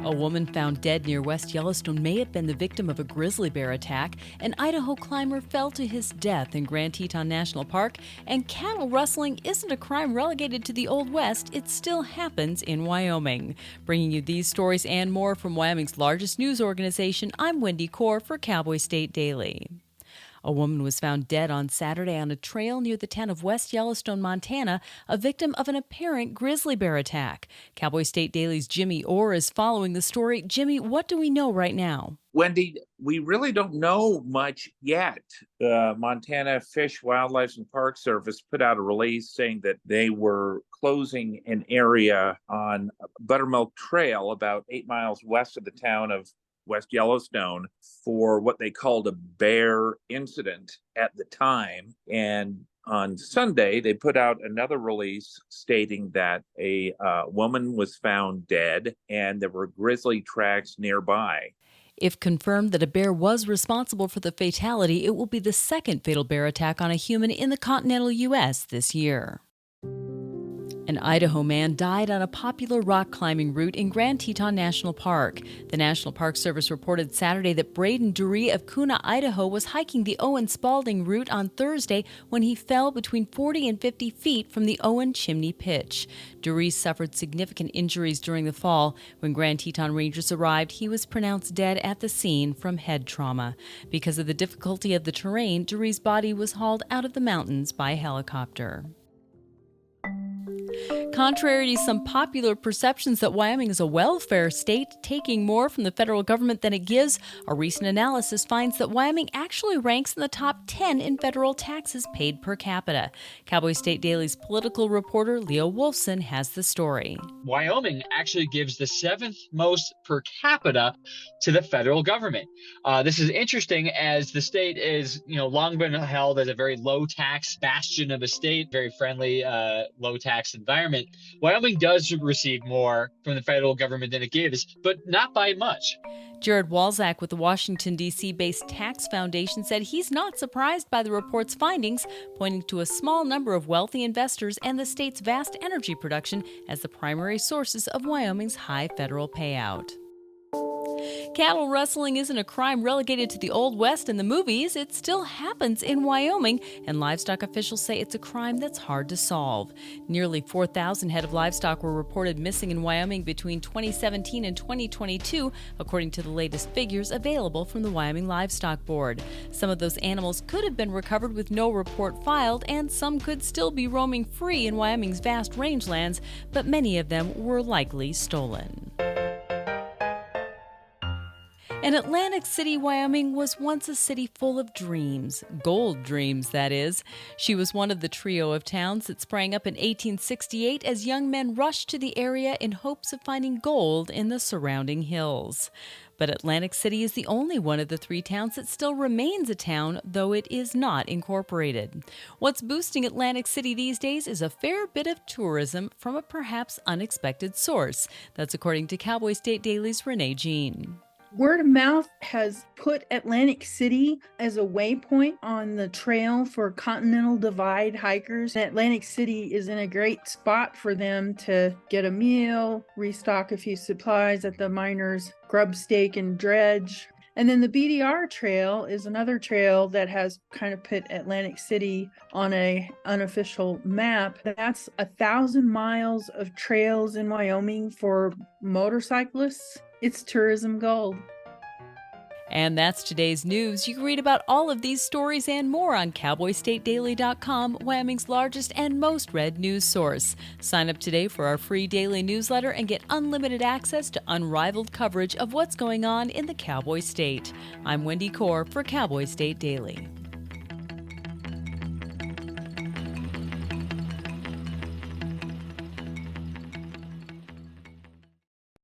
A woman found dead near West Yellowstone may have been the victim of a grizzly bear attack. An Idaho climber fell to his death in Grand Teton National Park. And cattle rustling isn't a crime relegated to the Old West. It still happens in Wyoming. Bringing you these stories and more from Wyoming's largest news organization, I'm Wendy Corr for Cowboy State Daily. A woman was found dead on Saturday on a trail near the town of West Yellowstone, Montana, a victim of an apparent grizzly bear attack. Cowboy State Daily's Jimmy Orr is following the story. Jimmy, what do we know right now? Wendy, we really don't know much yet. The Montana Fish, Wildlife, and Park Service put out a release saying that they were closing an area on Buttermilk Trail about 8 miles west of the town of West Yellowstone for what they called a bear incident at the time. And on Sunday, they put out another release stating that a woman was found dead and there were grizzly tracks nearby. If confirmed that a bear was responsible for the fatality, it will be the second fatal bear attack on a human in the continental U.S. this year. An Idaho man died on a popular rock climbing route in Grand Teton National Park. The National Park Service reported Saturday that Braden Dury of Kuna, Idaho, was hiking the Owen Spalding route on Thursday when he fell between 40 and 50 feet from the Owen Chimney Pitch. Dury suffered significant injuries during the fall. When Grand Teton Rangers arrived, he was pronounced dead at the scene from head trauma. Because of the difficulty of the terrain, Dury's body was hauled out of the mountains by helicopter. Contrary to some popular perceptions that Wyoming is a welfare state taking more from the federal government than it gives, a recent analysis finds that Wyoming actually ranks in the top 10 in federal taxes paid per capita. Cowboy State Daily's political reporter Leo Wolfson has the story. Wyoming actually gives the 7th most per capita to the federal government. This is interesting as the state is, long been held as a very low tax bastion of a state, very friendly, low tax environment. Wyoming does receive more from the federal government than it gives, but not by much. Jared Walczak with the Washington, D.C.-based Tax Foundation said he's not surprised by the report's findings, pointing to a small number of wealthy investors and the state's vast energy production as the primary sources of Wyoming's high federal payout. Cattle rustling isn't a crime relegated to the Old West and the movies. It still happens in Wyoming, and livestock officials say it's a crime that's hard to solve. Nearly 4,000 head of livestock were reported missing in Wyoming between 2017 and 2022, according to the latest figures available from the Wyoming Livestock Board. Some of those animals could have been recovered with no report filed, and some could still be roaming free in Wyoming's vast rangelands, but many of them were likely stolen. And Atlantic City, Wyoming was once a city full of dreams. Gold dreams, that is. She was one of the trio of towns that sprang up in 1868 as young men rushed to the area in hopes of finding gold in the surrounding hills. But Atlantic City is the only one of the three towns that still remains a town, though it is not incorporated. What's boosting Atlantic City these days is a fair bit of tourism from a perhaps unexpected source. That's according to Cowboy State Daily's Renee Jean. Word of mouth has put Atlantic City as a waypoint on the trail for Continental Divide hikers. Atlantic City is in a great spot for them to get a meal, restock a few supplies at the miners' grub stake and dredge. And then the BDR trail is another trail that has kind of put Atlantic City on an unofficial map. That's 1,000 miles of trails in Wyoming for motorcyclists. It's tourism gold. And that's today's news. You can read about all of these stories and more on CowboyStateDaily.com, Wyoming's largest and most read news source. Sign up today for our free daily newsletter and get unlimited access to unrivaled coverage of what's going on in the Cowboy State. I'm Wendy Corr for Cowboy State Daily.